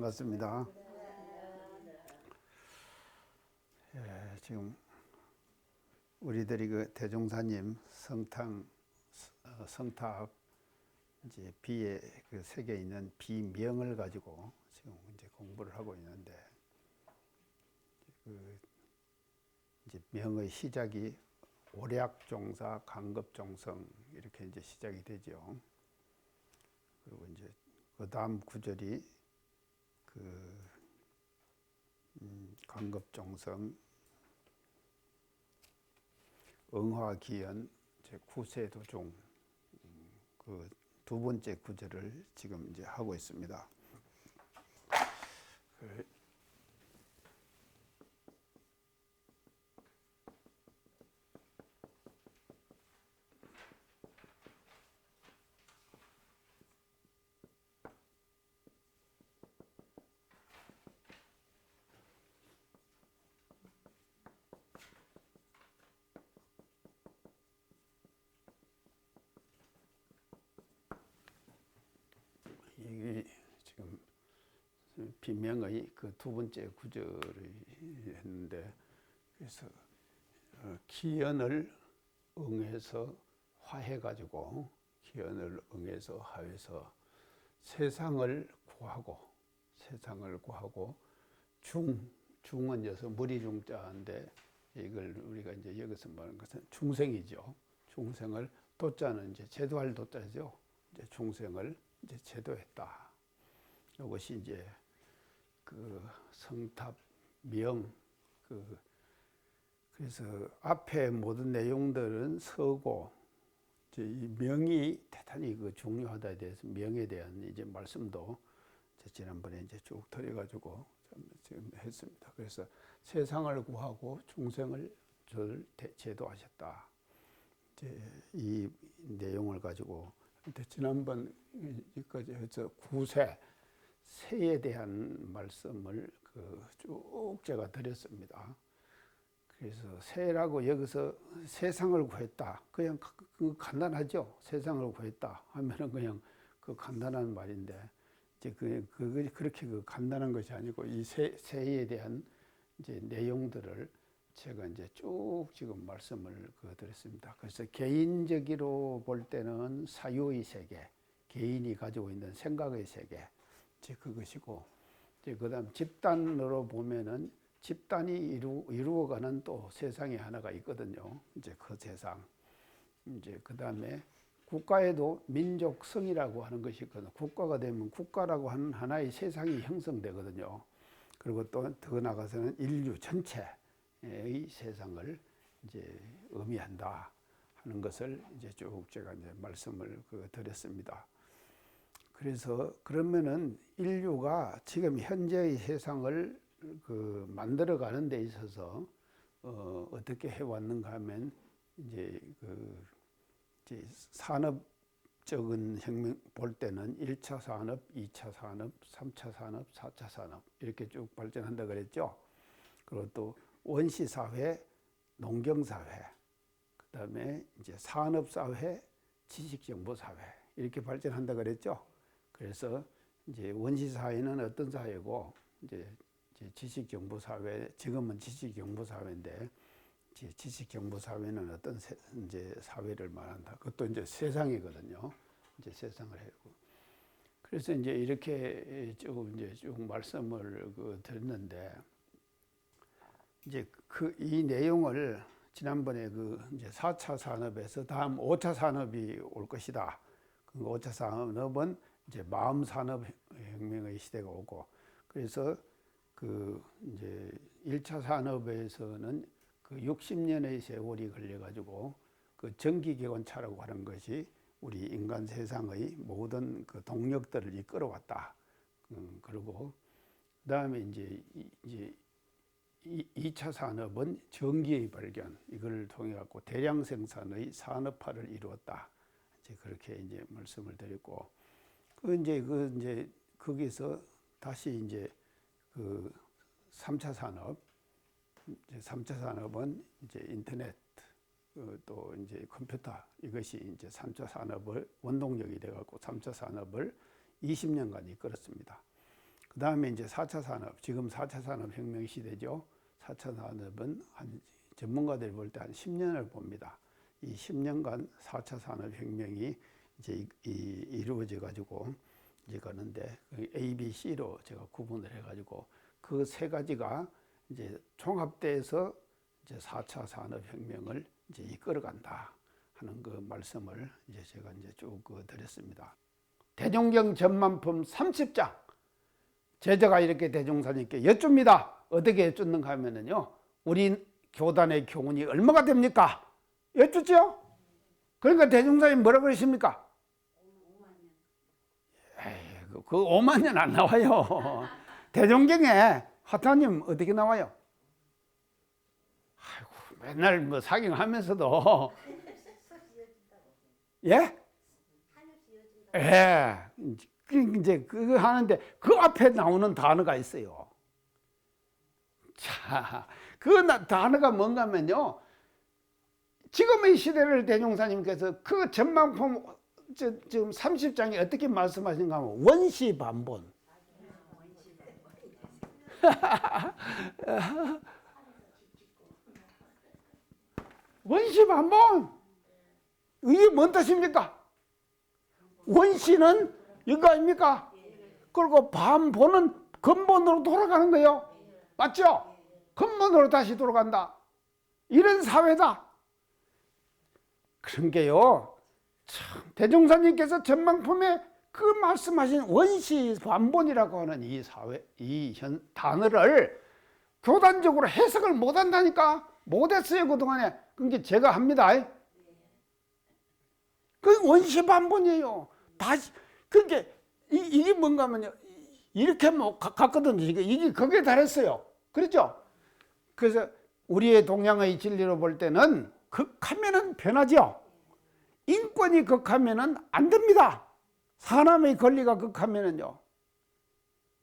반갑습니다. 지금 우리들이 그 대종사님 성탑 이제 비에 그 색에 있는 비명을 가지고 지금 이제 공부를 하고 있는데, 그 이제 명의 시작이 오략종사 강급종성 이렇게 이제 시작이 되죠. 그리고 이제 그 다음 구절이 강급종성 응화기연 구세도중 그 두 번째 구절을 지금 이제 하고 있습니다. 이게 지금 비명의 그 두 번째 구절을 했는데, 그래서 기연을 응해서 화해가지고 기연을 응해서 화해서 세상을 구하고 중은 여기서 무리중자인데, 이걸 우리가 이제 여기서 말하는 것은 중생이죠. 중생을, 도자는 이제 제도할 도자죠. 이제 중생을 이제 제도했다. 이것이 이제 그 성탑 명, 그래서 앞에 모든 내용들은 서고, 이제 이 명이 대단히 그 중요하다에 대해서 명에 대한 이제 말씀도 지난번에 이제 쭉 드려가지고 지금 했습니다. 그래서 세상을 구하고 중생을 제도하셨다. 이제 이 내용을 가지고, 근데 지난번 여기까지 해서 새에 대한 말씀을 쭉 제가 드렸습니다. 그래서 새라고 여기서 세상을 구했다. 그냥 간단하죠. 세상을 구했다 하면은 그냥 그 간단한 말인데, 이제 그렇게 간단한 것이 아니고, 이 새에 대한 이제 내용들을 제가 이제 쭉 지금 말씀을 드렸습니다. 그래서 개인적으로 볼 때는 사유의 세계, 개인이 가지고 있는 생각의 세계, 이제 그것이고, 이제 그다음 집단으로 보면은 집단이 이루어가는 또 세상이 하나가 있거든요. 이제 그 세상. 이제 그다음에 국가에도 민족성이라고 하는 것이 있거든요. 국가가 되면 국가라고 하는 하나의 세상이 형성되거든요. 그리고 또 더 나가서는 인류 전체의 세상을 이제 의미한다 하는 것을 이제 쭉 제가 이제 말씀을 드렸습니다. 그래서 그러면은 인류가 지금 현재의 세상을 만들어 가는 데 있어서 어떻게 해왔는가 하면, 이제 이제 산업적인 혁명 볼 때는 1차 산업, 2차 산업, 3차 산업, 4차 산업 이렇게 쭉 발전한다 그랬죠. 그리고 또 원시사회, 농경사회, 그 다음에 이제 산업사회, 지식정보사회 이렇게 발전한다 그랬죠. 그래서 이제 원시사회는 어떤 사회고, 이제 지식정보사회, 지금은 지식정보사회인데, 지식정보사회는 어떤 이제 사회를 말한다. 그것도 이제 세상이거든요. 이제 세상을 하고. 그래서 이제 이렇게 쭉 말씀을 드렸는데, 이제 이 내용을 지난번에 이제 4차 산업에서 다음 5차 산업이 올 것이다. 그 5차 산업은 이제 마음산업혁명의 시대가 오고, 그래서 이제 1차 산업에서는 60년의 세월이 걸려가지고 전기기관차라고 하는 것이 우리 인간 세상의 모든 동력들을 이끌어왔다. 그리고 그 다음에 이제 2차 산업은 전기의 발견, 이걸 통해 갖고 대량 생산의 산업화를 이루었다. 이제 그렇게 이제 말씀을 드렸고, 이제 거기서 다시 이제 3차 산업, 3차 산업은 이제 인터넷, 또 이제 컴퓨터, 이것이 이제 3차 산업을 원동력이 돼 갖고 3차 산업을 20년간 이끌었습니다. 그 다음에 이제 4차 산업, 지금 4차 산업혁명 시대죠. 4차 산업은 한 전문가들이 볼 때 한 10년을 봅니다. 이 10년간 4차 산업혁명이 이제 이루어져 가지고 이제 가는데 A, B, C로 제가 구분을 해가지고 그 세 가지가 이제 종합돼서 이제 4차 산업혁명을 이제 이끌어간다 하는 그 말씀을 이제 제가 이제 쭉 드렸습니다. 대종경 전만품 30장 제자가 이렇게 대종사님께 여쭙니다. 어떻게 여쭙는가 하면은요, 우리 교단의 교훈이 얼마가 됩니까? 여쭙죠? 그러니까 대종사님 뭐라 그러십니까? 5만 년. 에이, 그 5만 년 안 나와요. 대종경에 하타님 어떻게 나와요? 아이고, 맨날 뭐 사경하면서도 예? 예. 이제 그거 하는데 그 앞에 나오는 단어가 있어요. 자, 그 단어가 뭔가 하면요, 지금의 시대를 대종사님께서 그 전망품 지금 30장에 어떻게 말씀하신가 하면 원시반본. 원시반본. 이게 뭔 뜻입니까? 원시는 이거 아닙니까? 그리고 반본은 근본으로 돌아가는 거예요. 맞죠? 근본으로 다시 돌아간다. 이런 사회다. 그런 게요, 참 대종사님께서 전망품에 그 말씀하신 원시반본이라고 하는 이 사회, 단어를 교단적으로 해석을 못 한다니까. 못했어요, 그동안에. 그게 제가 합니다. 그 원시반본이에요. 다시, 그러니까 이게 뭔가 하면요, 이렇게 뭐 갔거든요. 이게 거기에 달했어요. 그렇죠? 그래서 우리의 동양의 진리로 볼 때는 극하면은 변하죠. 인권이 극하면은 안 됩니다. 사람의 권리가 극하면은요.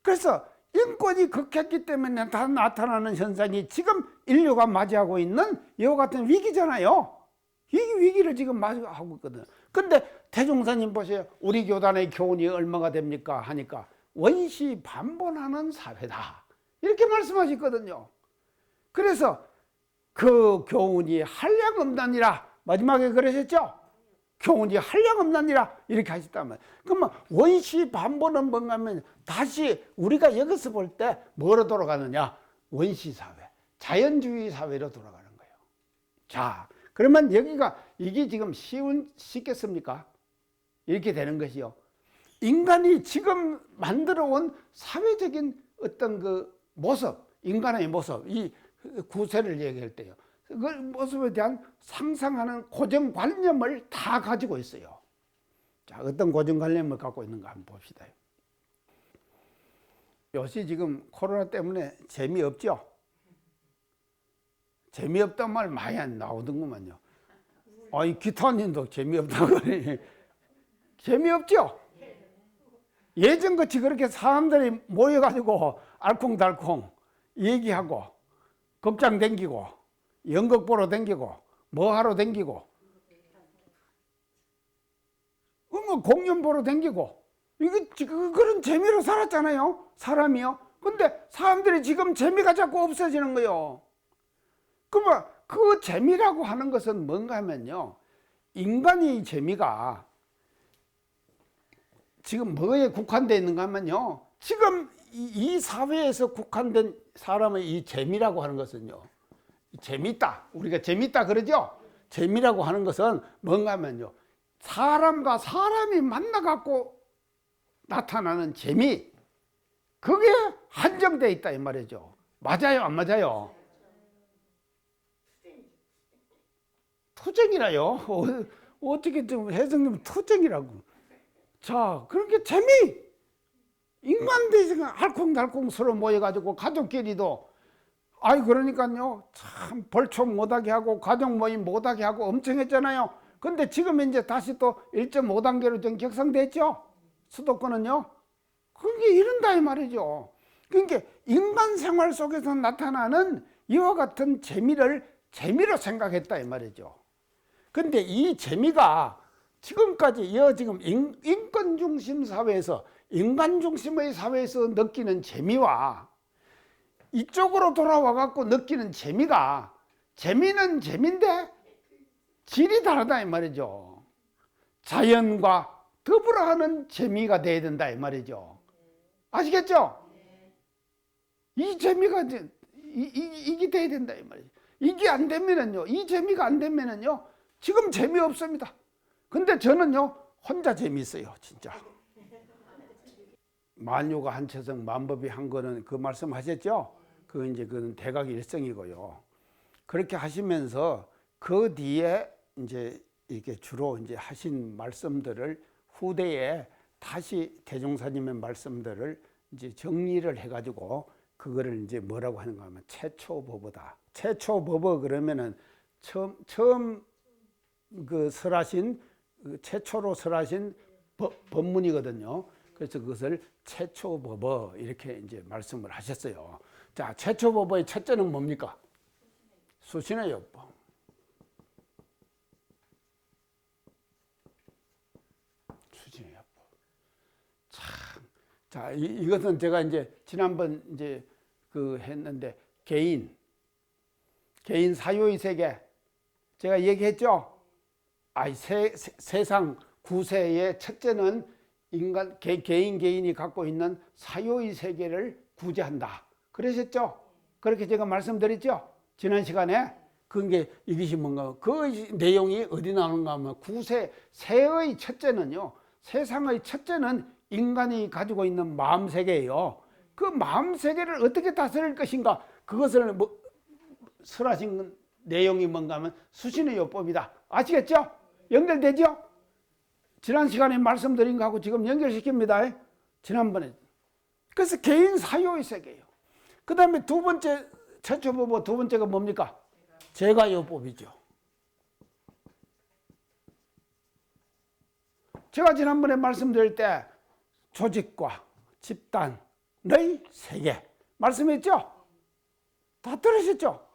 그래서 인권이 극했기 때문에 다 나타나는 현상이 지금 인류가 맞이하고 있는 이와 같은 위기잖아요. 이 위기를 지금 맞이하고 있거든요. 근데 대종사님 보세요. 우리 교단의 교훈이 얼마가 됩니까? 하니까 원시반본하는 사회다. 이렇게 말씀하셨거든요. 그래서 그 교훈이 한량없나니라. 마지막에 그러셨죠? 교훈이 한량없나니라. 이렇게 하셨다면. 그러면 원시반본은 뭔가 하면 다시 우리가 여기서 볼 때 뭐로 돌아가느냐? 원시사회, 자연주의 사회로 돌아가는 거예요. 자, 그러면 여기가 이게 지금 쉽겠습니까? 이렇게 되는 것이요. 인간이 지금 만들어 온 사회적인 어떤 그 모습, 인간의 모습, 이 구세를 얘기할 때요. 그 모습에 대한 상상하는 고정관념을 다 가지고 있어요. 자, 어떤 고정관념을 갖고 있는가 한번 봅시다. 요새 지금 코로나 때문에 재미없죠? 재미없단 말 많이 안 나오던구만요. 이 기타님도 재미없다고 그래. 재미없죠? 예전같이 그렇게 사람들이 모여가지고 알콩달콩 얘기하고 극장 댕기고 연극 보러 댕기고 뭐 하러 댕기고 공연 보러 댕기고 이게 그런 재미로 살았잖아요. 사람이요. 근데 사람들이 지금 재미가 자꾸 없어지는 거예요. 그러면 그 재미라고 하는 것은 뭔가 하면요, 인간의 재미가 지금 뭐에 국한되어 있는가 하면요, 지금 이 사회에서 국한된 사람의 이 재미라고 하는 것은요, 재밌다, 우리가 재밌다 그러죠. 재미라고 하는 것은 뭔가 하면요, 사람과 사람이 만나갖고 나타나는 재미, 그게 한정되어 있다 이 말이죠. 맞아요, 안 맞아요? 투쟁이라요. 어떻게 좀 해석님 투쟁이라고. 자, 그렇게 재미. 인간들이 알콩달콩 서로 모여가지고 가족끼리도 그러니까요, 참 벌초 못하게 하고 가족 모임 못하게 하고 엄청 했잖아요. 근데 지금 이제 다시 또 1.5단계로 좀 격상됐죠. 수도권은요. 그게 이런다 이 말이죠. 그러니까 인간 생활 속에서 나타나는 이와 같은 재미를 재미로 생각했다 이 말이죠. 근데 이 재미가 지금까지 지금 인권 중심 사회에서 인간 중심의 사회에서 느끼는 재미와 이쪽으로 돌아와 갖고 느끼는 재미가, 재미는 재미인데 질이 다르다 이 말이죠. 자연과 더불어 하는 재미가 돼야 된다 이 말이죠. 아시겠죠? 이 재미가 이게 돼야 된다 이 말이죠. 이게 안 되면은요, 이 재미가 안 되면은요, 지금 재미없습니다. 근데 저는요, 혼자 재미있어요, 진짜. 만유가 한체성 만법이 한 거는 그 말씀 하셨죠? 그건 대각일성이고요. 그렇게 하시면서 그 뒤에 이제 이렇게 주로 이제 하신 말씀들을 후대에 다시 대종사님의 말씀들을 이제 정리를 해가지고 그거를 이제 뭐라고 하는가 하면 최초법어다. 최초법어 그러면은 처음 그 설하신 최초로 설하신 법문이거든요. 그래서 그것을 최초법어 이렇게 이제 말씀을 하셨어요. 자, 최초법어의 첫째는 뭡니까? 수신의 요법. 수신의 요법. 참, 자, 이것은 제가 이제 지난번 이제 했는데 개인 사유의 세계 제가 얘기했죠. 세상 구세의 첫째는 개인이 갖고 있는 사유의 세계를 구제한다. 그러셨죠? 그렇게 제가 말씀드렸죠? 지난 시간에. 그게 이것이 뭔가, 그 내용이 어디 나오는가 하면 세의 첫째는요, 세상의 첫째는 인간이 가지고 있는 마음세계예요. 그 마음세계를 어떻게 다스릴 것인가, 그것을 설하신 내용이 뭔가 하면 수신의 요법이다. 아시겠죠? 연결되죠? 지난 시간에 말씀드린 거하고 지금 연결시킵니다. 지난번에. 그래서 개인 사유의 세계예요. 그 다음에 두 번째, 최초법어 두 번째가 뭡니까? 제가요법이죠. 제가 지난번에 말씀드릴 때 조직과 집단의 세계 말씀했죠? 다 들으셨죠?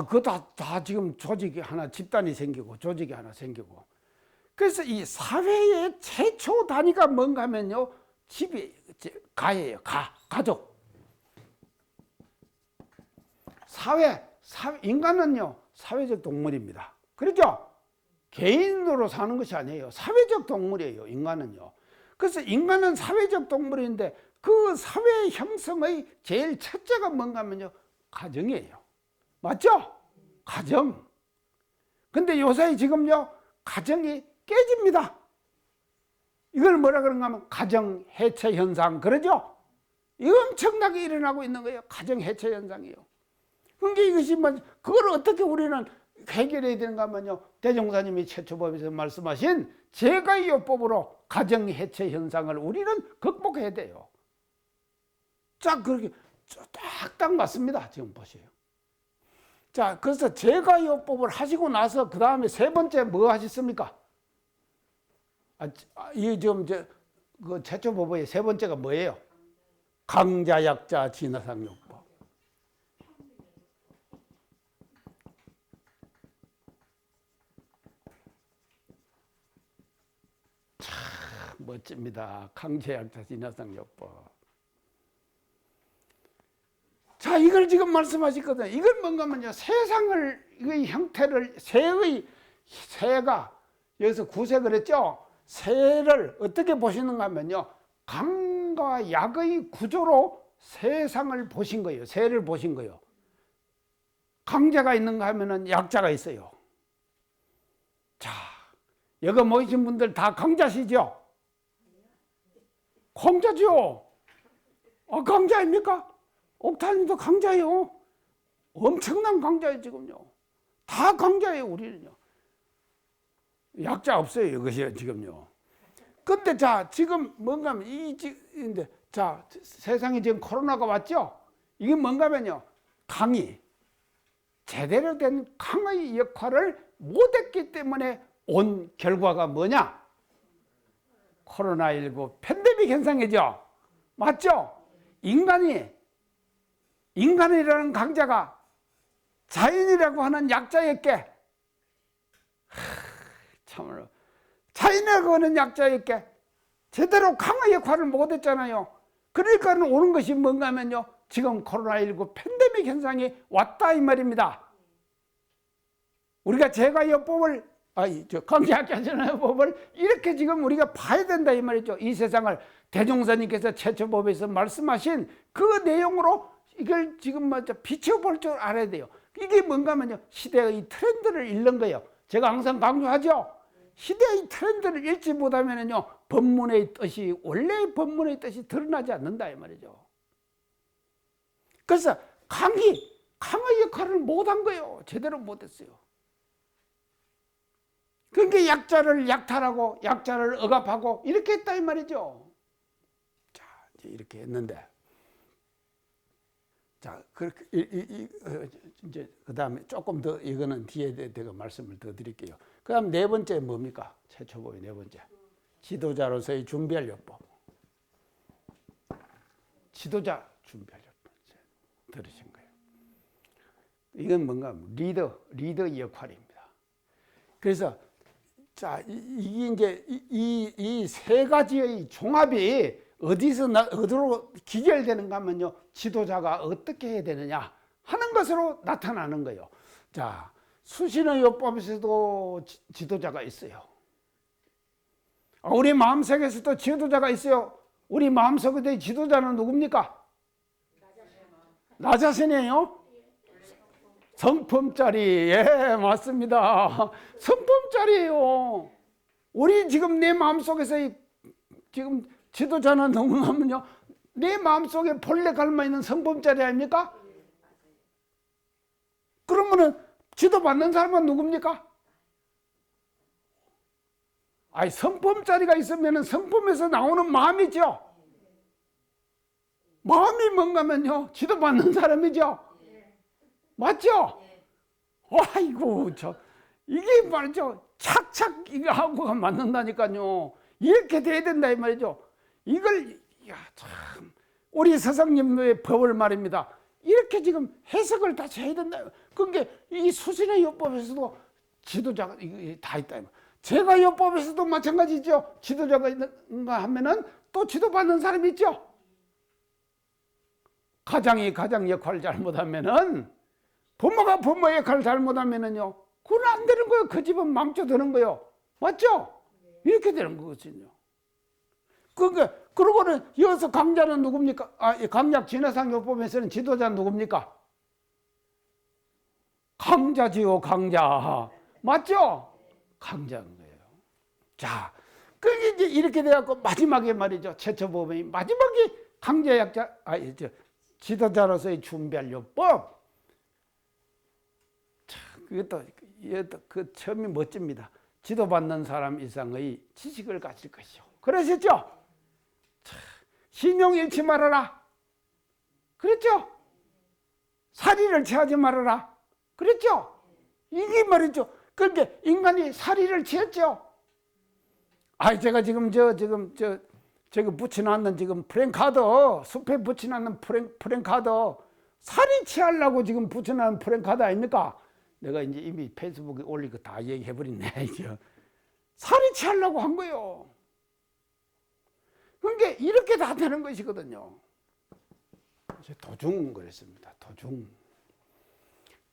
그거 다 지금 조직이 하나, 집단이 생기고 조직이 하나 생기고. 그래서 이 사회의 최초 단위가 뭔가 하면요, 가예요. 가족. 인간은요, 사회적 동물입니다. 그렇죠? 개인으로 사는 것이 아니에요. 사회적 동물이에요, 인간은요. 그래서 인간은 사회적 동물인데 그 사회 형성의 제일 첫째가 뭔가 하면요, 가정이에요. 맞죠? 가정. 근데 요새 지금요, 가정이 깨집니다. 이걸 뭐라 그런가 하면 가정 해체 현상, 그러죠? 이거 엄청나게 일어나고 있는 거예요. 가정 해체 현상이에요. 그러니까 이것이 그걸 어떻게 우리는 해결해야 되는가 하면요, 대종사님이 최초법에서 말씀하신 제가요법으로 가정 해체 현상을 우리는 극복해야 돼요. 자, 그렇게 딱딱 맞습니다. 지금 보세요. 자, 그래서 제가요법을 하시고 나서 그 다음에 세 번째 뭐 하셨습니까? 그 최초법의 세 번째가 뭐예요? 강자, 약자, 진화상요법. 참 멋집니다. 강자, 약자, 진화상요법. 자, 이걸 지금 말씀하셨거든요. 이건 뭔가 하면요, 세상의 형태를, 새가, 여기서 구세 그랬죠? 새를 어떻게 보시는가 하면요, 강과 약의 구조로 세상을 보신 거예요. 새를 보신 거예요. 강자가 있는가 하면은 약자가 있어요. 자, 여기 모이신 분들 다 강자시죠? 강자죠? 강자입니까? 옥타님도 강자예요. 엄청난 강자예요, 지금요. 다 강자예요, 우리는요. 약자 없어요, 이것이 지금요. 근데 자, 지금 뭔가 하면 자, 세상에 지금 코로나가 왔죠? 이게 뭔가 하면요, 제대로 된 강의 역할을 못했기 때문에 온 결과가 뭐냐? 코로나19 팬데믹 현상이죠. 맞죠? 인간이라는 강자가 자연이라고 하는 약자에게, 참으로 자연이라고 하는 약자에게 제대로 강의 역할을 못했잖아요. 그러니까 오는 것이 뭔가 하면요, 지금 코로나19 팬데믹 현상이 왔다 이 말입니다. 우리가 제가요법을 강제학자전화요법을 이렇게 지금 우리가 봐야 된다 이 말이죠. 이 세상을 대종사님께서 최초법에서 말씀하신 그 내용으로 이걸 지금 먼저 비춰볼 줄 알아야 돼요. 이게 뭔가 하면요, 시대의 트렌드를 읽는 거예요. 제가 항상 강조하죠. 시대의 트렌드를 읽지 못하면요, 법문의 뜻이, 원래의 법문의 뜻이 드러나지 않는다 이 말이죠. 그래서 강의 역할을 못한 거예요. 제대로 못했어요. 그러니까 약자를 약탈하고 약자를 억압하고 이렇게 했다 이 말이죠. 자, 이렇게 했는데, 자, 그렇게 이제 그 다음에 조금 더 이거는 뒤에 내가 말씀을 더 드릴게요. 그 다음 네 번째 뭡니까? 최초법의 네 번째, 지도자로서의 준비할 요법. 지도자 준비할 요법 들으신 거예요. 이건 뭔가 리더 역할입니다. 그래서 자, 이게 이제 이 세 가지의 종합이 어디로 기결되는가 하면요, 지도자가 어떻게 해야 되느냐 하는 것으로 나타나는 거예요. 자, 수신의 요법에서도 지도자가 있어요. 우리 마음속에서도 지도자가 있어요. 우리 마음속의 지도자는 누굽니까? 나 자신이에요. 성품짜리, 예, 맞습니다. 성품짜리예요. 우리 지금 내 마음속에서 지금 지도자는 누구냐면요, 내 마음속에 본래 갈마 있는 성품짜리 아닙니까? 그러면은 지도받는 사람은 누굽니까? 아니, 성품짜리가 있으면은 성품에서 나오는 마음이죠. 마음이 뭔가면요, 지도받는 사람이죠. 맞죠? 아이고, 이게 말이죠. 착착 이거 하고가 맞는다니까요. 이렇게 돼야 된다 이 말이죠. 이걸 참 우리 스승님의 법을 말입니다. 이렇게 지금 해석을 다시 해야 된다. 그러니까 이 수신의 요법에서도 지도자가 다 있다. 제가 요법에서도 마찬가지죠. 지도자가 있는가 하면은 또 지도받는 사람이 있죠. 가장 역할을 잘못하면은, 부모가 부모 역할을 잘못하면은요, 그건 안 되는 거예요. 그 집은 망쳐드는 거예요. 맞죠? 이렇게 되는 거거든요. 그러니까, 그러고는 여기서 강자는 누굽니까? 강약 진화상 요법에서는 지도자는 누굽니까? 강자지요, 강자. 맞죠? 강자인 거예요. 자, 그게 이제 이렇게 돼갖고 마지막에 말이죠. 최초법이 마지막에 강자 약자, 지도자로서의 준비할 요법. 이것도 그 처음이 멋집니다. 지도받는 사람 이상의 지식을 가질 것이요. 그러셨죠? 신용 잃지 말아라. 그랬죠? 사리를 취하지 말아라. 그랬죠? 이게 말이죠. 그러니까 인간이 사리를 취했죠. 제가 지금 저기 붙여놨는 지금 프랭카드, 숲에 붙여놨는 프랭카드, 사리 취하려고 지금 붙여놨는 프랭카드 아닙니까? 내가 이제 이미 페이스북에 올리고 다 얘기해버렸네. 살이 취하려고 한 거예요. 그러니까 이렇게 다 되는 것이거든요. 도중 그랬습니다. 도중.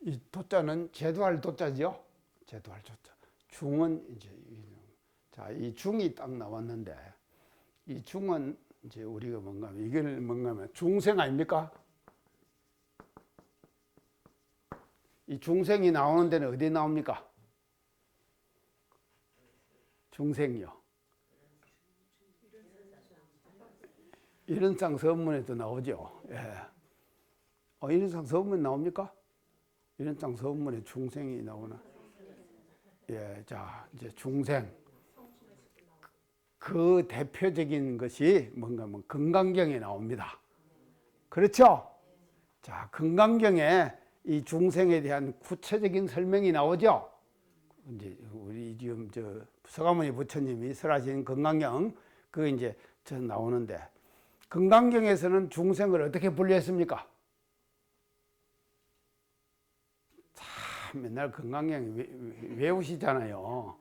이 도자는 제도할 도자죠. 제도할 도자. 중은 이제, 자, 이 중이 딱 나왔는데, 이 중은 이제 우리가 뭔가, 이걸 뭔가 하면 중생 아닙니까? 이 중생이 나오는 데는 어디 나옵니까? 중생이요. 일은상 서문에도 나오죠. 예. 일은상 서문 나옵니까? 일은상 서문에 중생이 나오나? 예, 자, 이제 중생. 그 대표적인 것이 뭔가 하면 금강경에 나옵니다. 그렇죠? 자, 금강경에 이 중생에 대한 구체적인 설명이 나오죠. 이제 우리 지금 서가모니 부처님이 설하신 금강경 그 이제 나오는데, 금강경에서는 중생을 어떻게 분류했습니까? 참 맨날 금강경 외우시잖아요.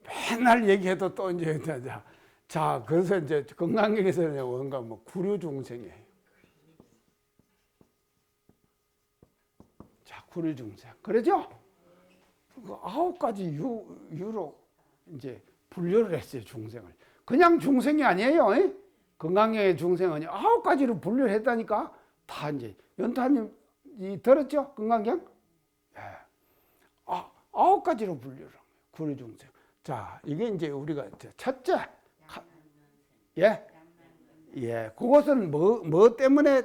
맨날 얘기해도 또 이제 자, 그래서 이제 건강경에서는 뭔가 뭐 구류중생이에요. 자, 구류중생. 그러죠? 그 9가지 유로 이제 분류를 했어요, 중생을. 그냥 중생이 아니에요. 건강경의 중생은 9가지로 분류를 했다니까. 다 이제 연타님이 들었죠? 건강경? 예. 9가지로 분류를 합니다. 구류중생. 자, 이게 이제 우리가 첫째. 예? 예. 그것은 뭐 때문에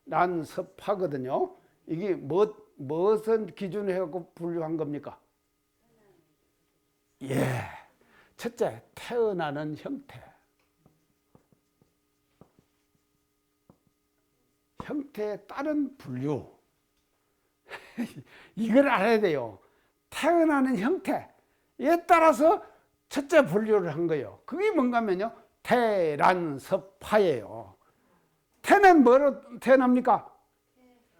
난섭하거든요. 이게 무엇은 기준을 해갖고 분류한 겁니까? 예. 첫째, 태어나는 형태. 형태에 따른 분류. 이걸 알아야 돼요. 태어나는 형태에 따라서 첫째 분류를 한 거예요. 그게 뭔가면요, 태란섭하예요. 태는 뭐로 태어납니까?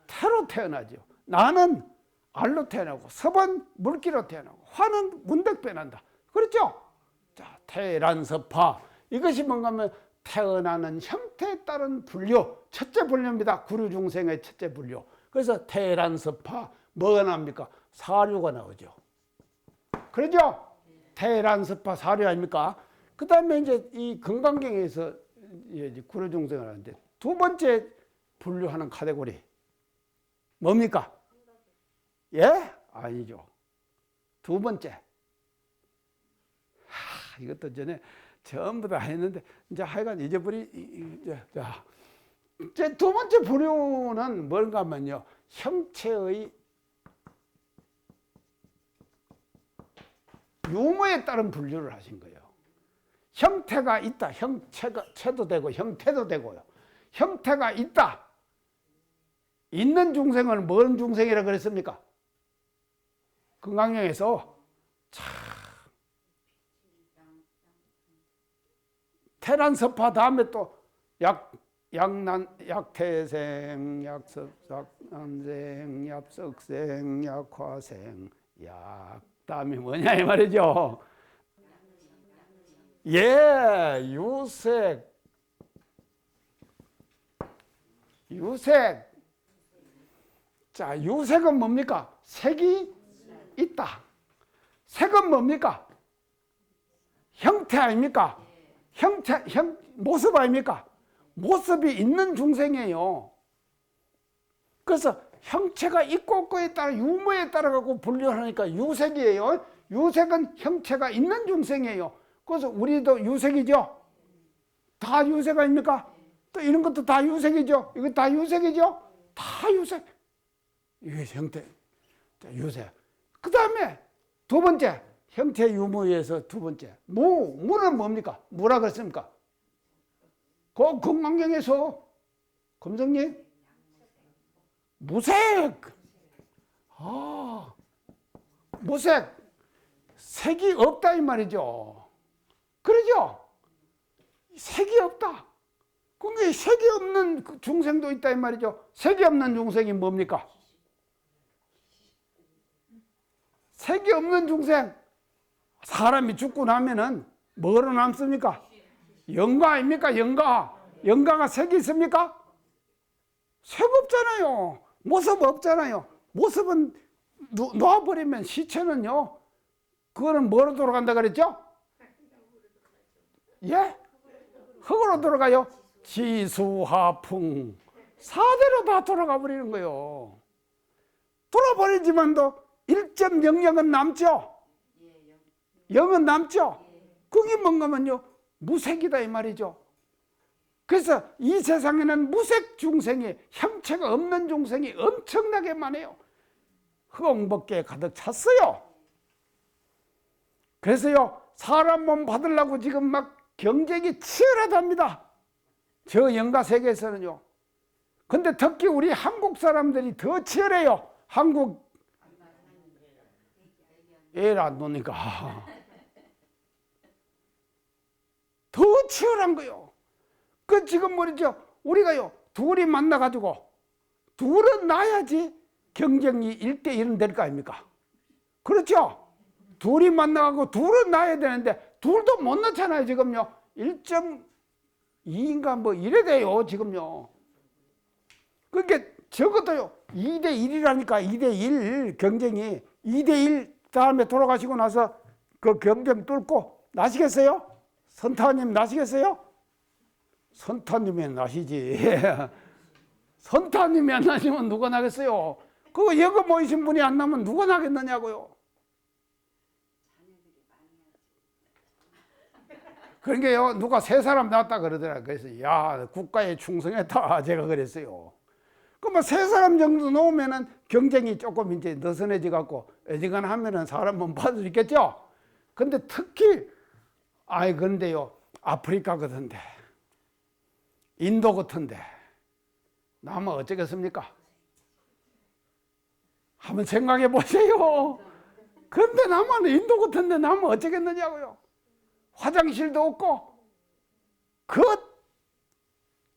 태로 태어나죠. 나는 알로 태어나고, 섭은 물기로 태어나고, 화는 문득변한다. 그렇죠? 자, 태란섭하. 이것이 뭔가면 태어나는 형태에 따른 분류. 첫째 분류입니다. 구류중생의 첫째 분류. 그래서 태란섭하. 뭐가 나옵니까? 사류가 나오죠. 그러죠? 태란섭하 사류 아닙니까? 그 다음에 이제 이 건강경에서 구류중생을 하는데 두 번째 분류하는 카테고리. 뭡니까? 예? 아니죠. 두 번째. 이것도 전에 전부 다 했는데, 이제 하여간 자, 이제 두 번째 분류는 뭔가 하면요, 형체의 유무에 따른 분류를 하신 거예요. 형태가 있다. 체도 되고 형태도 되고요. 형태가 있다. 있는 중생을 뭔 중생이라고 그랬습니까? 건강경에서 태란섭하 다음에 또 약태생, 약섭삭난생, 약석생, 약화생, 다음에 뭐냐 이 말이죠. 예, 유색. 자, 유색은 뭡니까? 색이 있다. 색은 뭡니까? 형태 아닙니까? 모습 아닙니까? 모습이 있는 중생이에요. 그래서 형체가 있고 없고에 따라 유무에 따라 갖고 분류하니까 유색이에요. 유색은 형체가 있는 중생이에요. 그래서 우리도 유색이죠. 다 유색 아닙니까? 또 이런 것도 다 유색이죠. 이거 다 유색이죠. 다 유색. 이게 형태, 유색. 그 다음에 두 번째, 형태 유무에서 두 번째. 무는 뭡니까? 뭐라 그랬습니까? 그 건강경에서 검정님 무색. 무색. 색이 없다 이 말이죠. 그러죠? 색이 없다. 그게 색이 없는 중생도 있다 이 말이죠. 색이 없는 중생이 뭡니까? 색이 없는 중생. 사람이 죽고 나면은 뭐로 남습니까? 영가 아닙니까? 영가가 색이 있습니까? 색 없잖아요. 모습 없잖아요. 모습은 놓아버리면 시체는요, 그거는 뭐로 돌아간다 그랬죠? 예? 흙으로 돌아가요. 지수하풍. 4대로 다 돌아가 버리는 거예요. 돌아버리지만도 1.00은 남죠? 0은 남죠? 그게 뭔가면요, 무색이다 이 말이죠. 그래서 이 세상에는 무색 중생이, 형체가 없는 중생이 엄청나게 많아요. 흑엉벅게 가득 찼어요. 그래서요, 사람 몸 받으려고 지금 막 경쟁이 치열하답니다. 저 영가 세계에서는요. 근데 특히 우리 한국 사람들이 더 치열해요. 한국 애를 안 놓으니까 더 치열한 거요. 그 지금 뭐죠? 우리가요, 둘이 만나가지고 둘은 나야지 경쟁이 1대1은 될 거 아닙니까? 그렇죠? 둘이 만나고 둘은 낳아야 되는데 둘도 못 낳잖아요. 지금요. 1.2인가 뭐 이래 돼요. 지금요. 그러니까 적어도요. 2대1이라니까. 2대1 경쟁이. 2대1 다음에 돌아가시고 나서 그 경쟁 뚫고 나시겠어요? 선타님 나시겠어요? 선타님이 나시지. 선타님이 안 나시면 누가 나겠어요? 그거 여거 모이신 분이 안 나면 누가 나겠느냐고요. 그러니까요, 누가 세 사람 낳았다 그러더라. 그래서 야, 국가에 충성했다. 제가 그랬어요. 그럼 세 사람 정도 놓으면은 경쟁이 조금 이제 느슨해져 갖고 어지간하면은 사람은 받을 수 있겠죠. 근데 특히 그런데요, 아프리카 같은데, 인도 같은데 나면 어쩌겠습니까? 한번 생각해 보세요. 근데 나면 인도 같은데 나면 어쩌겠느냐고요. 화장실도 없고 그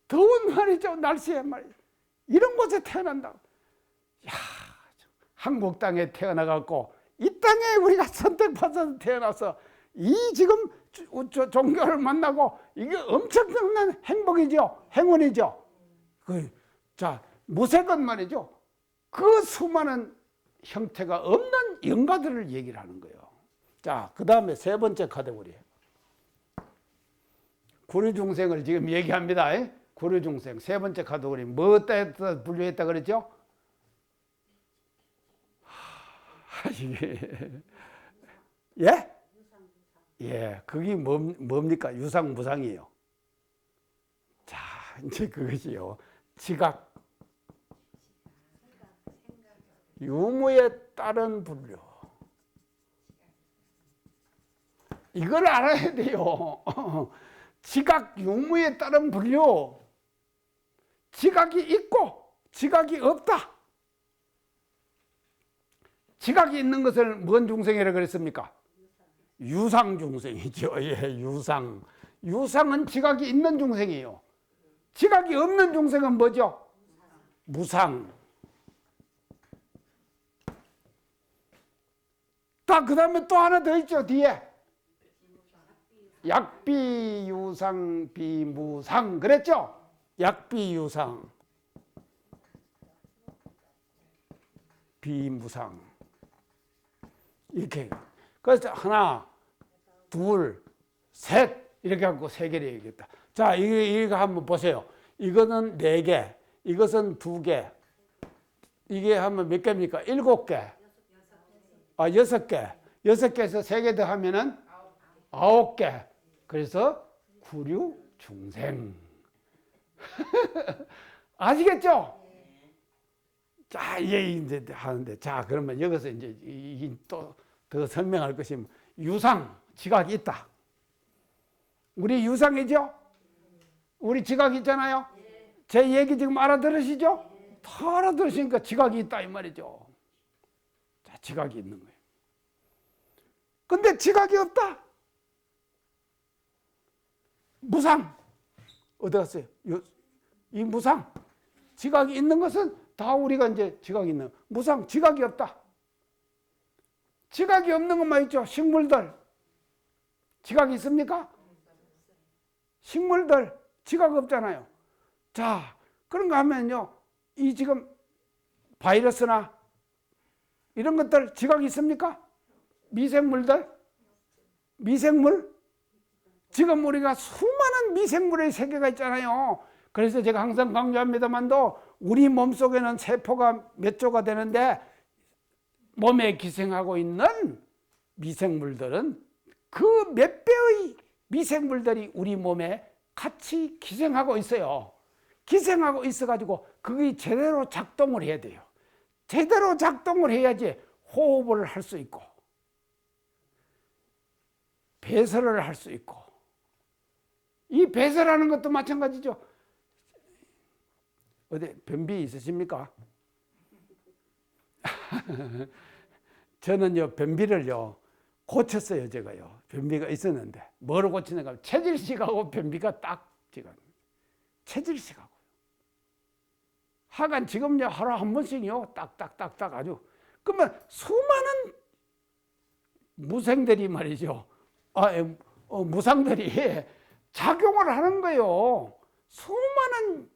더운 말이죠. 날씨에 말이죠. 이런 곳에 태어난다. 야, 한국 땅에 태어나갖고 이 땅에 우리가 선택받아서 태어나서 이 지금 종교를 만나고 이게 엄청난 행복이죠. 행운이죠. 자, 무색은 말이죠. 그 수많은 형태가 없는 영가들을 얘기를 하는 거예요. 자, 그 다음에 세 번째 카테고리. 구류중생을 지금 얘기합니다. 구류중생. 세 번째 카테고리. 뭐에다 분류했다 그랬죠? 이게. 예? 예, 그게 뭡니까? 유상무상이에요. 자, 이제 그것이요. 지각. 유무에 따른 분류. 이걸 알아야 돼요. 지각 유무에 따른 분류. 지각이 있고 지각이 없다. 지각이 있는 것을 뭔 중생이라고 그랬습니까? 유상 중생이죠. 예, 유상. 유상은 지각이 있는 중생이에요. 지각이 없는 중생은 뭐죠? 무상. 그 다음에 또 하나 더 있죠, 뒤에. 약비유상 비무상 그랬죠? 약비유상 비무상 이렇게. 그래서 하나, 둘, 셋 이렇게 하고 세 개를 얘기했다. 자, 이거 한번 보세요. 이거는 4개, 이것은 2개. 이게 하면 몇 개입니까? 7개. 6개. 6개에서 3개 더 하면은 9개. 그래서 구류중생. 아시겠죠? 자, 이제 하는데, 자, 그러면 여기서 이제 또 더 설명할 것이 유상, 지각이 있다. 우리 유상이죠? 우리 지각이 있잖아요? 제 얘기 지금 알아들으시죠? 다 알아들으시니까 지각이 있다, 이 말이죠. 자, 지각이 있는 거예요. 근데 지각이 없다. 무상. 어디 갔어요? 이 무상. 지각이 있는 것은 다 우리가 이제 지각이 있는. 무상, 지각이 없다. 지각이 없는 것만 있죠. 식물들. 지각이 있습니까? 식물들. 지각 없잖아요. 자, 그런가 하면요. 이 지금 바이러스나 이런 것들 지각이 있습니까? 미생물들? 미생물? 지금 우리가 수많은 미생물의 세계가 있잖아요. 그래서 제가 항상 강조합니다만도 우리 몸속에는 세포가 몇 조가 되는데 몸에 기생하고 있는 미생물들은 그 몇 배의 미생물들이 우리 몸에 같이 기생하고 있어요. 기생하고 있어가지고 그게 제대로 작동을 해야 돼요. 제대로 작동을 해야지 호흡을 할 수 있고 배설을 할 수 있고. 이 배설하는 것도 마찬가지죠. 어디 변비 있으십니까? 저는요 변비를요 고쳤어요. 제가요 변비가 있었는데 뭐로 고치는가? 체질식하고 변비가 딱 지금 체질식하고. 하간 지금요 하루 한 번씩요 딱딱딱딱 아주. 그러면 수많은 무생들이 말이죠. 무상들이 작용을 하는 거예요. 수많은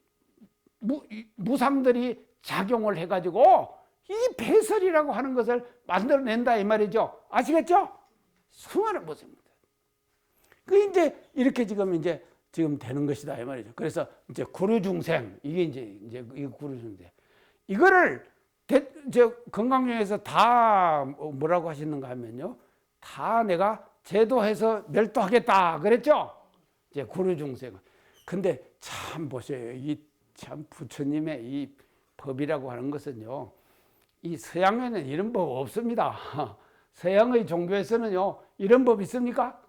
무상들이 작용을 해가지고 이 배설이라고 하는 것을 만들어낸다 이 말이죠. 아시겠죠? 수많은 무상들. 그 이제 이렇게 지금 되는 것이다 이 말이죠. 그래서 이제 구류중생 이게 이제 이 구류중생 이거를 건강중에서 다 뭐라고 하시는가 하면요, 다 내가 제도해서 멸도하겠다 그랬죠. 이제 구류중생. 근데 참 보세요. 이 참 부처님의 이 법이라고 하는 것은요, 이 서양에는 이런 법 없습니다. 서양의 종교에서는요, 이런 법 있습니까?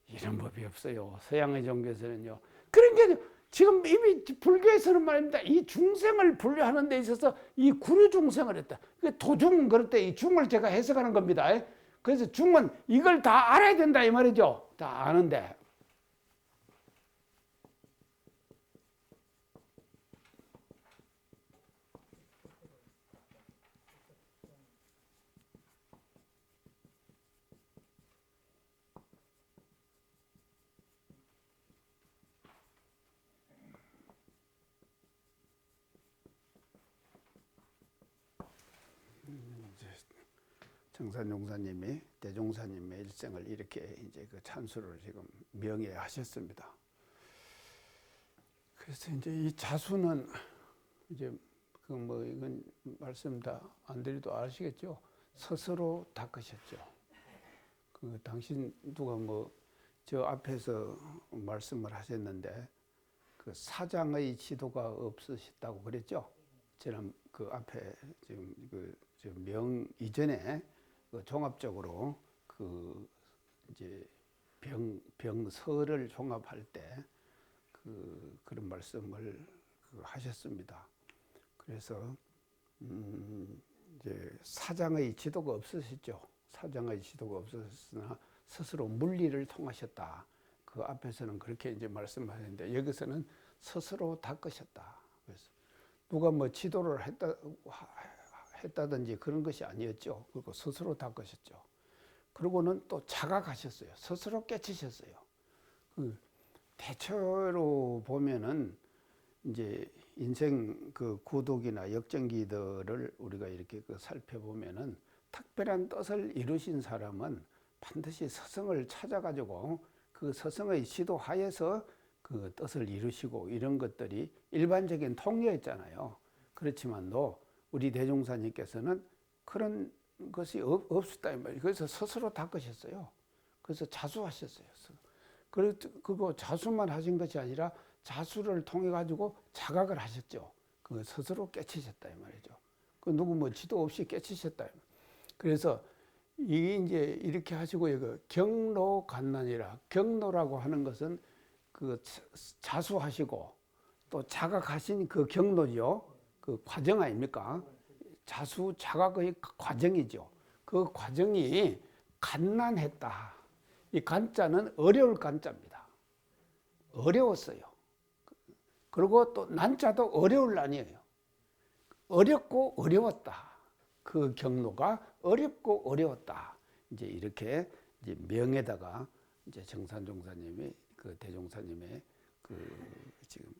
이런 법이 없어요. 서양의 종교에서는요. 그런 게 지금 이미 불교에서는 말입니다. 이 중생을 분류하는 데 있어서 이 구류중생을 했다. 도중 그럴 때 이 중을 제가 해석하는 겁니다. 그래서 중은 이걸 다 알아야 된다 이 말이죠. 다 아는데. 정산용사님이 대종사님의 일생을 이렇게 이제 그 찬수를 지금 명예하셨습니다. 그래서 이제 이 자수는 이제 그 뭐 이건 말씀 다 안 드려도 아시겠죠. 스스로 닦으셨죠. 그 당신 누가 뭐 저 앞에서 말씀을 하셨는데 그 사장의 지도가 없으셨다고 그랬죠. 저는 그 앞에 지금 그 명 이전에 그 종합적으로 그 이제 병서를 종합할 때 그런 말씀을 하셨습니다. 그래서 이제 사장의 지도가 없으셨죠. 사장의 지도가 없었으나 스스로 물리를 통하셨다. 그 앞에서는 그렇게 이제 말씀하셨는데 여기서는 스스로 닦으셨다. 그래서 누가 뭐 지도를 했다든지 그런 것이 아니었죠. 그리고 스스로 닦으셨죠. 그리고는 또 자각하셨어요. 스스로 깨치셨어요. 대체로 보면은 이제 인생 그 구독이나 역전기들을 우리가 이렇게 살펴보면은 특별한 뜻을 이루신 사람은 반드시 스승을 찾아가지고 그 스승의 지도 하에서 그 뜻을 이루시고 이런 것들이 일반적인 통례였잖아요. 그렇지만도 우리 대종사님께서는 그런 것이 없었다 이 말이에요. 그래서 스스로 닦으셨어요. 그래서 자수하셨어요. 그리고 자수만 하신 것이 아니라 자수를 통해 가지고 자각을 하셨죠. 그 스스로 깨치셨다 이 말이죠. 그 누구 뭐 지도 없이 깨치셨다. 그래서 이게 이제 이렇게 하시고 이거 경로간난이라 경로라고 하는 것은 그 자수하시고 또 자각하신 그 경로죠. 그 과정 아닙니까? 자수 자각의 과정이죠. 그 과정이 간난했다. 이 간자는 어려울 간자입니다. 어려웠어요. 그리고 또 난자도 어려울 난이에요. 어렵고 어려웠다. 그 경로가 어렵고 어려웠다. 이제 이렇게 이제 명에다가 이제 정산종사님이 그 대종사님의 그 지금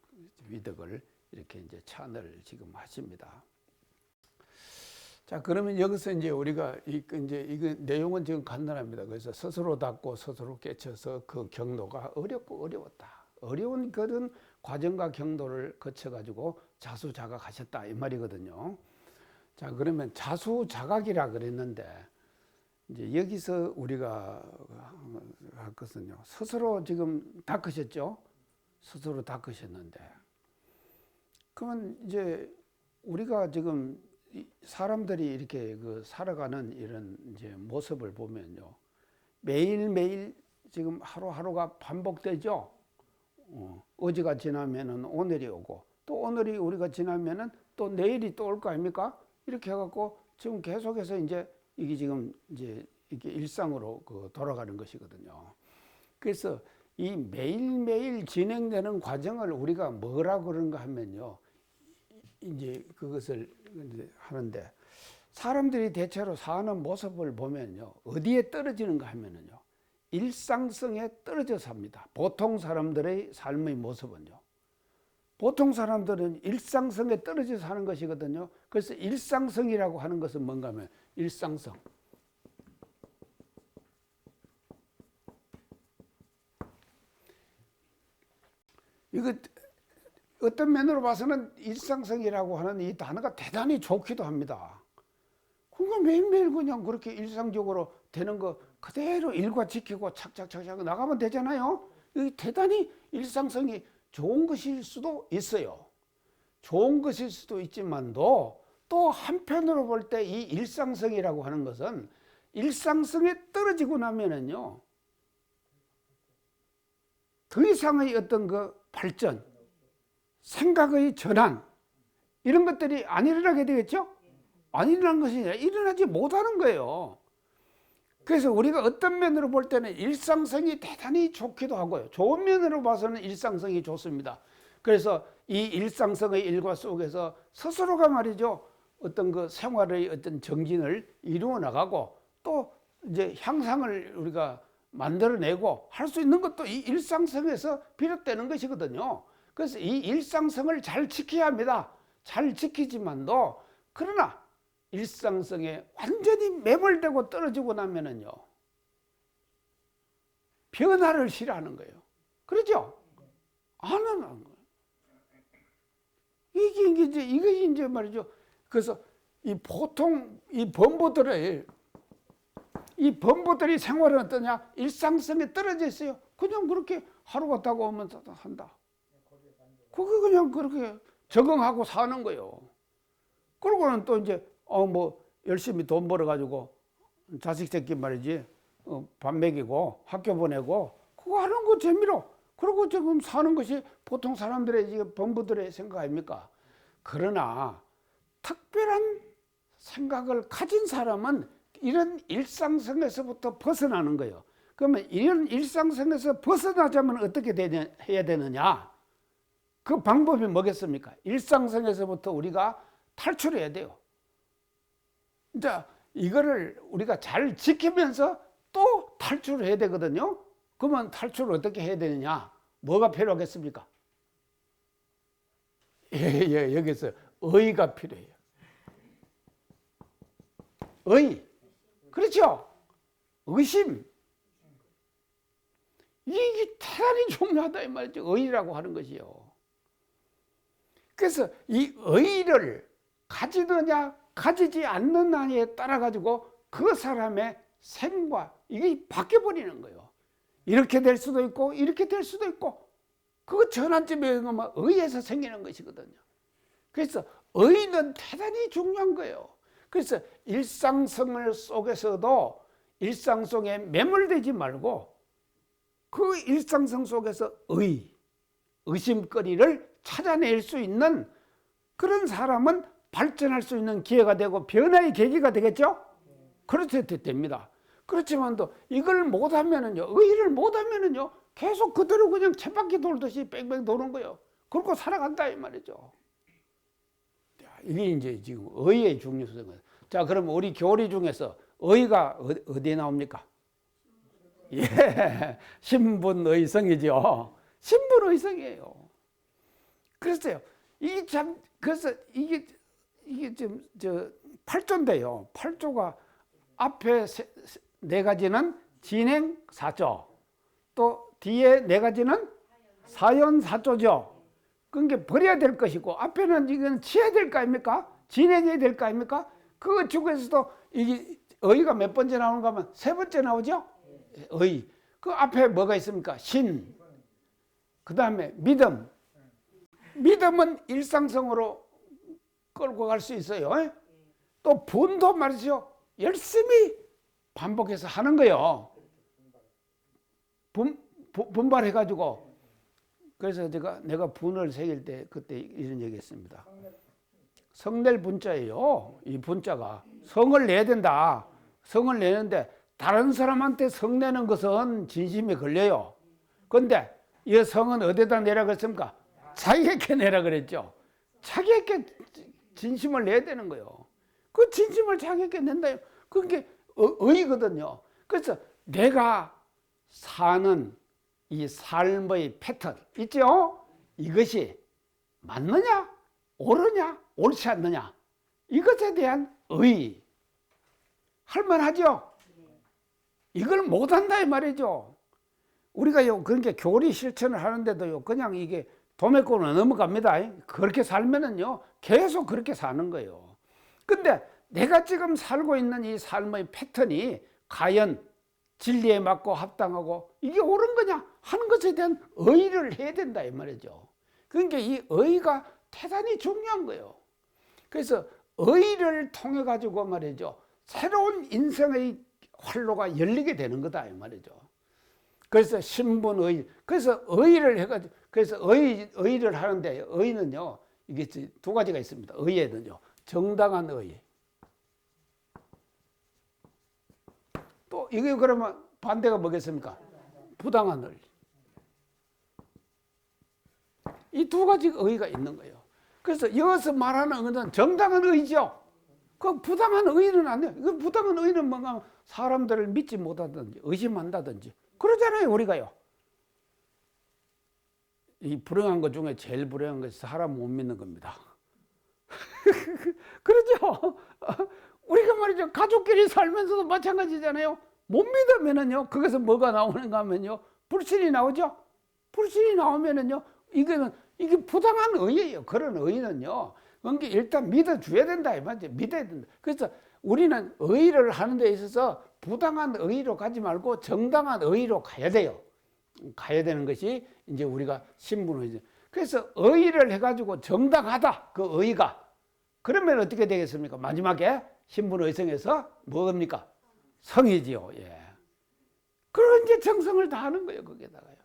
위덕을 이렇게 이제 찬을 지금 하십니다. 자, 그러면 여기서 이제 우리가 이거 내용은 지금 간단합니다. 그래서 스스로 닦고 스스로 깨쳐서 그 경로가 어렵고 어려웠다. 어려운 그런 과정과 경로를 거쳐가지고 자수자각하셨다 이 말이거든요. 자, 그러면 자수자각이라 그랬는데 이제 여기서 우리가 할 것은요. 스스로 지금 닦으셨죠? 스스로 닦으셨는데 그러면 이제 우리가 지금 사람들이 이렇게 그 살아가는 이런 이제 모습을 보면요. 매일매일 지금 하루하루가 반복되죠. 어제가 지나면은 오늘이 오고 또 오늘이 우리가 지나면은 또 내일이 또 올 거 아닙니까? 이렇게 해갖고 지금 계속해서 이제 이게 지금 이제 이게 일상으로 돌아가는 것이거든요. 그래서 이 매일매일 진행되는 과정을 우리가 뭐라고 그런가 하면요. 이제 그것을 이제 하는데 사람들이 대체로 사는 모습을 보면요, 어디에 떨어지는가 하면은요, 일상성에 떨어져 삽니다. 보통 사람들의 삶의 모습은요, 보통 사람들은 일상성에 떨어져 사는 것이거든요. 그래서 일상성이라고 하는 것은 뭔가 하면 일상성, 이거 어떤 면으로 봐서는 일상성이라고 하는 이 단어가 대단히 좋기도 합니다. 그거 매일매일 그냥 그렇게 일상적으로 되는 거 그대로 일과 지키고 착착착착 나가면 되잖아요. 이 대단히 일상성이 좋은 것일 수도 있어요. 좋은 것일 수도 있지만도 또 한편으로 볼 때 이 일상성이라고 하는 것은 일상성에 떨어지고 나면은요, 더 이상의 어떤 그 발전, 생각의 전환, 이런 것들이 안 일어나게 되겠죠? 안 일어나는 것이 아니라 일어나지 못하는 거예요. 그래서 우리가 어떤 면으로 볼 때는 일상성이 대단히 좋기도 하고요, 좋은 면으로 봐서는 일상성이 좋습니다. 그래서 이 일상성의 일과 속에서 스스로가 말이죠, 어떤 그 생활의 어떤 정진을 이루어 나가고 또 이제 향상을 우리가 만들어내고 할 수 있는 것도 이 일상성에서 비롯되는 것이거든요. 그래서 이 일상성을 잘 지켜야 합니다. 잘 지키지만도 그러나 일상성에 완전히 매몰되고 떨어지고 나면은요, 변화를 싫어하는 거예요. 그렇죠? 안 하는 거예요. 이것이 이제 말이죠. 그래서 이 보통 이 범부들이 생활은 어떠냐? 일상성에 떨어져 있어요. 그냥 그렇게 하루 갔다가 오면서 한다. 그거 그냥 그렇게 적응하고 사는 거예요. 그러고는 또 이제 뭐 열심히 돈 벌어 가지고 자식 새끼 말이지 밥 먹이고 학교 보내고 그거 하는 거 재미로 그러고 지금 사는 것이 보통 사람들의 지금 범부들의 생각 아닙니까? 그러나 특별한 생각을 가진 사람은 이런 일상성에서부터 벗어나는 거예요. 그러면 이런 일상성에서 벗어나자면 어떻게 해야 되느냐? 그 방법이 뭐겠습니까? 일상성에서부터 우리가 탈출해야 돼요. 이제 이거를 우리가 잘 지키면서 또 탈출을 해야 되거든요. 그러면 탈출을 어떻게 해야 되느냐? 뭐가 필요하겠습니까? 여기서 의의가 필요해요. 의. 그렇죠? 의심. 이게 대단히 중요하다 이 말이죠. 의의라고 하는 것이요. 그래서 이 의의를 가지느냐 가지지 않느냐에 따라 가지고 그 사람의 생과 이게 바뀌어 버리는 거예요. 이렇게 될 수도 있고 이렇게 될 수도 있고 그거 전환점에 의에서 생기는 것이거든요. 그래서 의는 대단히 중요한 거예요. 그래서 일상생활 속에서도 일상 속에 매몰되지 말고 그 일상생 속에서 의심거리를 찾아낼 수 있는 그런 사람은 발전할 수 있는 기회가 되고 변화의 계기가 되겠죠? 그렇게 됩니다. 그렇지만도 이걸 못하면은요, 의의를 못하면은요, 계속 그대로 그냥 쳇바퀴 돌듯이 뺑뺑 도는 거예요. 그렇고 살아간다 이 말이죠. 이게 이제 지금 의의의 중요성은. 자, 그럼 우리 교리 중에서 의의가 어디에 나옵니까? 예, 신분의성이죠. 신분의성이에요. 그랬어요. 이게 참, 그래서 이게 좀, 8조인데요. 8조가 앞에 네 가지는 진행 4조, 또 뒤에 네 가지는 사연 4조죠. 그러니까 버려야 될 것이고, 앞에는 이건 치해야 될 거 아닙니까? 진행해야 될 거 아닙니까? 그 중에서도 이게 의의가 몇 번째 나오는가 하면 세 번째 나오죠? 의의. 그 앞에 뭐가 있습니까? 신. 그 다음에 믿음. 믿음은 일상성으로 끌고 갈 수 있어요. 또 분도 말이죠. 열심히 반복해서 하는 거예요. 분발해가지고. 그래서 내가 분을 새길 때 그때 이런 얘기 했습니다. 성낼 분자예요. 이 분자가. 성을 내야 된다. 성을 내는데 다른 사람한테 성 내는 것은 진심이 걸려요. 그런데 이 성은 어디다 내라 그랬습니까? 자기에게 내라 그랬죠. 자기에게 진심을 내야 되는 거예요. 그 진심을 자기에게 낸다. 그게 의거든요. 그래서 내가 사는 이 삶의 패턴 있죠? 이것이 맞느냐? 옳으냐? 옳지 않느냐? 이것에 대한 의. 할만하죠? 이걸 못한다 이 말이죠. 우리가요, 그러니까 교리 실천을 하는데도요, 그냥 이게 도매권을 넘어갑니다. 그렇게 살면은요, 계속 그렇게 사는 거예요. 근데 내가 지금 살고 있는 이 삶의 패턴이 과연 진리에 맞고 합당하고 이게 옳은 거냐 하는 것에 대한 의의를 해야 된다 이 말이죠. 그러니까 이 의의가 대단히 중요한 거예요. 그래서 의의를 통해 가지고 말이죠, 새로운 인생의 활로가 열리게 되는 거다 이 말이죠. 그래서 신분의, 그래서 의의를 해가지고, 그래서 의의를 하는데, 의의는요, 이게 두 가지가 있습니다. 의의에는요, 정당한 의의. 또 이게 그러면 반대가 뭐겠습니까? 부당한 의의. 이 두 가지 의의가 있는 거예요. 그래서 여기서 말하는 의의는 정당한 의의죠. 그 부당한 의의는 안 돼요. 그 부당한 의의는 뭔가 사람들을 믿지 못하든지 의심한다든지 그러잖아요, 우리가요. 이 불행한 것 중에 제일 불행한 것이 사람 못 믿는 겁니다. 그렇죠? 우리가 말이죠, 가족끼리 살면서도 마찬가지잖아요. 못 믿으면은요, 거기서 뭐가 나오는가 하면요, 불신이 나오죠. 불신이 나오면은요, 이게 부당한 의예요. 그런 의는요, 그러니까 일단 믿어줘야 된다 이 말이죠. 믿어야 된다. 그래서 우리는 의의를 하는 데 있어서 부당한 의의로 가지 말고 정당한 의의로 가야 돼요. 가야 되는 것이 이제 우리가 신분의죠. 그래서 의의를 해가지고 정당하다, 그 의의가. 그러면 어떻게 되겠습니까? 마지막에 신분의성에서 뭐입니까? 성이지요. 예. 그런 이제 정성을 다하는 거예요, 거기에다가요.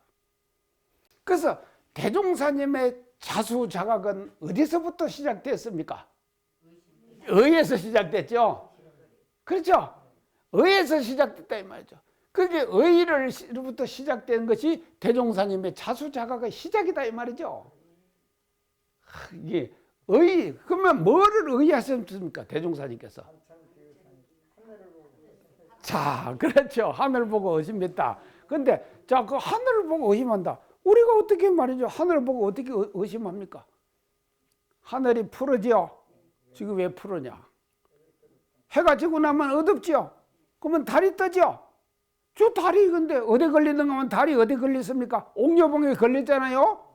그래서 대종사님의 자수자각은 어디서부터 시작됐습니까? 의에서 시작됐죠. 그렇죠? 의에서 시작됐다 이 말이죠. 그게 의로부터 시작된 것이 대종사님의 자수자각의 시작이다 이 말이죠. 이게 의, 그러면 뭐를 의하셨습니까? 대종사님께서. 자, 그렇죠. 하늘 보고 의심했다. 근데 자, 그 하늘을 보고 의심한다. 우리가 어떻게 말이죠? 하늘을 보고 어떻게 의심합니까? 하늘이 푸르지요. 지금 왜 푸르냐? 해가 지고 나면 어둡지요. 그러면 달이 뜨죠. 저 달이 근데 어디 걸리는가 하면 달이 어디 걸렸습니까? 옥녀봉에 걸렸잖아요.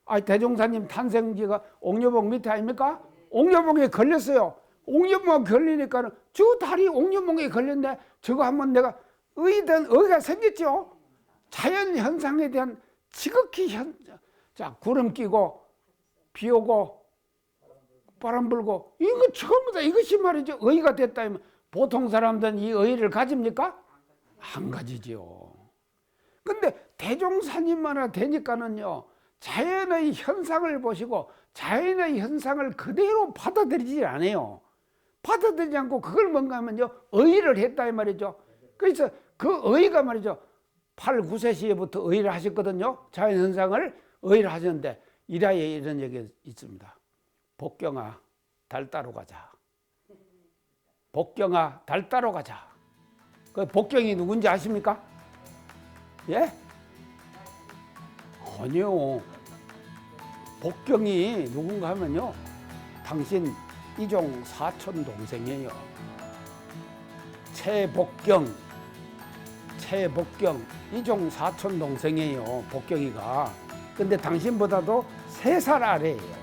아, 대종사님 탄생지가 옥녀봉 밑에 아닙니까? 옥녀봉에 걸렸어요. 옥녀봉에 걸리니까는 저 달이 옥녀봉에 걸렸네. 저거 한번 내가 의가 생겼죠. 자연 현상에 대한 지극히 자, 구름 끼고 비 오고 바람 불고 이거 처음부터 이것이 말이죠, 의가 됐다. 보통 사람들은 이 의를 가집니까? 안 가지죠. 근데 대종사님만 하나 되니까는요, 자연의 현상을 보시고 자연의 현상을 그대로 받아들이지 않아요. 받아들이지 않고 그걸 뭔가 하면요, 의를 했다 이 말이죠. 그래서 그 의가 말이죠, 8, 9세 시에부터 의를 하셨거든요. 자연 현상을 의를 하셨는데 이라에 이런 얘기가 있습니다. 복경아, 달 따러 가자. 복경아, 달 따러 가자. 그 복경이 누군지 아십니까? 예? 아니요. 복경이 누군가 하면요, 당신 이종 사촌 동생이에요. 최복경 이종 사촌 동생이에요, 복경이가. 근데 당신보다도 3살 아래예요.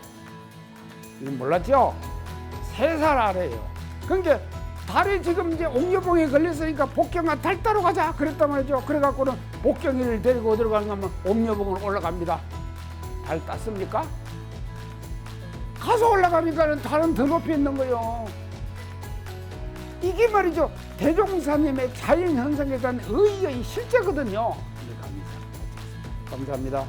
이거 몰랐죠? 3살 아래예요. 그러니까 달이 지금 이제 옥녀봉에 걸렸으니까 복경아, 달 따러 가자 그랬단 말이죠. 그래갖고는 복경이를 데리고 어디로 가는가 하면 옥녀봉으로 올라갑니다. 달 땄습니까? 가서 올라가니까는 달은 더 높이 있는 거예요. 이게 말이죠, 대종사님의 자연현상에 대한 의의의 실제거든요. 감사합니다.